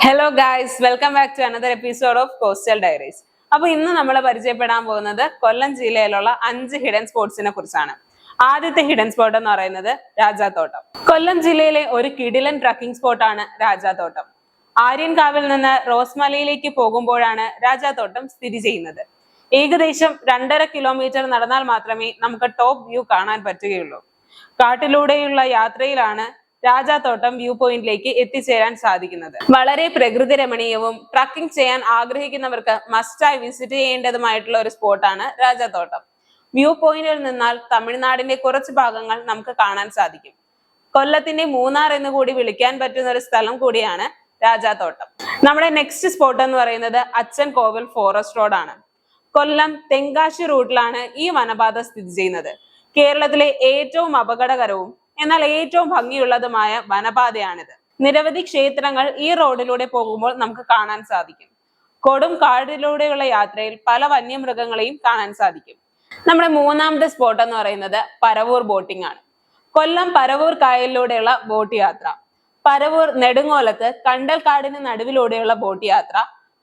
Hello guys, welcome back to another episode of coastal diaries. അപ്പൊ ഇന്ന് നമ്മൾ പരിചയപ്പെടാൻ പോകുന്നത് കൊല്ലം ജില്ലയിലുള്ള 5 ഹിഡൻ സ്പോട്സിനെ കുറിച്ചാണ്. ആദ്യത്തെ ഹിഡൻ സ്പോട്ട് എന്ന് പറയുന്നത് രാജാത്തോട്ടം. കൊല്ലം ജില്ലയിലെ ഒരു കിടിലൻ ട്രക്കിംഗ് സ്പോട്ടാണ് രാജാത്തോട്ടം. ആര്യൻകാവിൽ നിന്ന് റോസ്മലയിലേക്ക് പോകുമ്പോഴാണ് രാജാത്തോട്ടം സ്ഥിതി ചെയ്യുന്നത്. ഏകദേശം 2.5 കിലോമീറ്റർ നടന്നാൽ മാത്രമേ നമുക്ക് ടോപ്പ് വ്യൂ കാണാൻ പറ്റുകയുള്ളൂ. കാട്ടിലൂടെയുള്ള യാത്രയിലാണ് രാജാത്തോട്ടം വ്യൂ പോയിന്റിലേക്ക് എത്തിച്ചേരാൻ സാധിക്കുന്നത്. വളരെ പ്രകൃതി രമണീയവും ട്രക്കിംഗ് ചെയ്യാൻ ആഗ്രഹിക്കുന്നവർക്ക് മസ്റ്റായി വിസിറ്റ് ചെയ്യേണ്ടതുമായിട്ടുള്ള ഒരു സ്പോട്ടാണ് രാജാത്തോട്ടം. വ്യൂ പോയിന്റിൽ നിന്നാൽ തമിഴ്നാടിന്റെ കുറച്ച് ഭാഗങ്ങൾ നമുക്ക് കാണാൻ സാധിക്കും. കൊല്ലത്തിന്റെ മൂന്നാർ എന്ന് കൂടി വിളിക്കാൻ പറ്റുന്ന ഒരു സ്ഥലം കൂടിയാണ് രാജാത്തോട്ടം. നമ്മുടെ നെക്സ്റ്റ് സ്പോട്ട് എന്ന് പറയുന്നത് അച്ഛൻ കോവിൽ ഫോറസ്റ്റ് റോഡാണ്. കൊല്ലം തെങ്കാശി റൂട്ടിലാണ് ഈ വനപാത സ്ഥിതി ചെയ്യുന്നത്. കേരളത്തിലെ ഏറ്റവും അപകടകരവും എന്നാൽ ഏറ്റവും ഭംഗിയുള്ളതുമായ വനപാതയാണിത്. നിരവധി ക്ഷേത്രങ്ങൾ ഈ റോഡിലൂടെ പോകുമ്പോൾ നമുക്ക് കാണാൻ സാധിക്കും. കൊടും കാടിലൂടെയുള്ള യാത്രയിൽ പല വന്യമൃഗങ്ങളെയും കാണാൻ സാധിക്കും. നമ്മുടെ മൂന്നാമത്തെ സ്പോട്ട് എന്ന് പറയുന്നത് പരവൂർ ബോട്ടിംഗ് ആണ്. കൊല്ലം പരവൂർ കായലിലൂടെയുള്ള ബോട്ട് യാത്ര, പരവൂർ നെടുങ്ങോലത്ത് കണ്ടൽക്കാടിന് നടുവിലൂടെയുള്ള ബോട്ട് യാത്ര,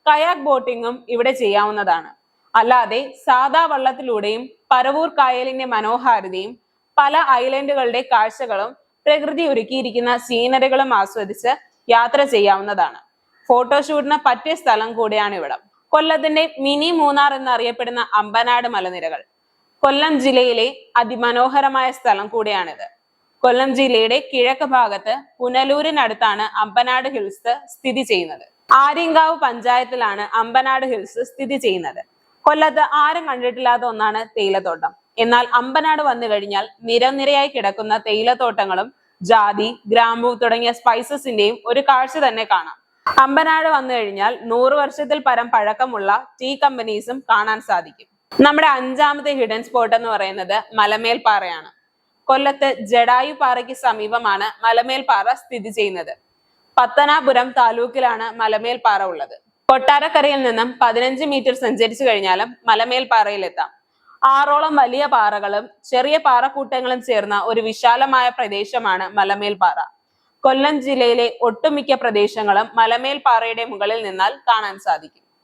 കയാക് ബോട്ടിങ്ങും ഇവിടെ ചെയ്യാവുന്നതാണ്. അല്ലാതെ സാധാ വള്ളത്തിലൂടെയും പരവൂർ കായലിന്റെ മനോഹാരിതയും പല ഐലൻഡുകളുടെ കാഴ്ചകളും പ്രകൃതി ഒരുക്കിയിരിക്കുന്ന സീനറികളും ആസ്വദിച്ച് യാത്ര ചെയ്യാവുന്നതാണ്. ഫോട്ടോഷൂട്ടിന് പറ്റിയ സ്ഥലം കൂടിയാണ് ഇവിടം. കൊല്ലത്തിന്റെ മിനി മൂന്നാർ എന്നറിയപ്പെടുന്ന അമ്പനാട് മലനിരകൾ കൊല്ലം ജില്ലയിലെ അതിമനോഹരമായ സ്ഥലം കൂടിയാണിത്. കൊല്ലം ജില്ലയുടെ കിഴക്ക് ഭാഗത്ത് പുനലൂരിനടുത്താണ് അമ്പനാട് ഹിൽസ് സ്ഥിതി ചെയ്യുന്നത്. ആര്യങ്കാവ് പഞ്ചായത്തിലാണ് അമ്പനാട് ഹിൽസ് സ്ഥിതി ചെയ്യുന്നത്. കൊല്ലത്ത് ആരും കണ്ടിട്ടില്ലാത്ത ഒന്നാണ് തേയിലത്തോട്ടം. എന്നാൽ അമ്പനാട് വന്നു കഴിഞ്ഞാൽ നിരനിരയായി കിടക്കുന്ന തേയിലത്തോട്ടങ്ങളും ജാതി, ഗ്രാമ്പു തുടങ്ങിയ സ്പൈസസിന്റെയും ഒരു കാഴ്ച തന്നെ കാണാം. അമ്പനാട് വന്നു കഴിഞ്ഞാൽ 100 വർഷത്തിൽ പരം പഴക്കമുള്ള ടീ കമ്പനീസും കാണാൻ സാധിക്കും. നമ്മുടെ അഞ്ചാമത്തെ ഹിഡൻ സ്പോട്ട് എന്ന് പറയുന്നത് മലമേൽപ്പാറയാണ്. കൊല്ലത്ത് ജഡായു പാറയ്ക്ക് സമീപമാണ് മലമേൽപ്പാറ സ്ഥിതി ചെയ്യുന്നത്. പത്തനാപുരം താലൂക്കിലാണ് മലമേൽപ്പാറ ഉള്ളത്. കൊട്ടാരക്കരയിൽ നിന്നും 15 മീറ്റർ സഞ്ചരിച്ചു കഴിഞ്ഞാലും മലമേൽപ്പാറയിൽ എത്താം. 6ഓളം വലിയ പാറകളും ചെറിയ പാറക്കൂട്ടങ്ങളും ചേർന്ന ഒരു വിശാലമായ പ്രദേശമാണ് മലമേൽപ്പാറ. കൊല്ലം ജില്ലയിലെ ഒട്ടുമിക്ക പ്രദേശങ്ങളും മലമേൽപ്പാറയുടെ മുകളിൽ നിന്നാൽ കാണാൻ സാധിക്കും.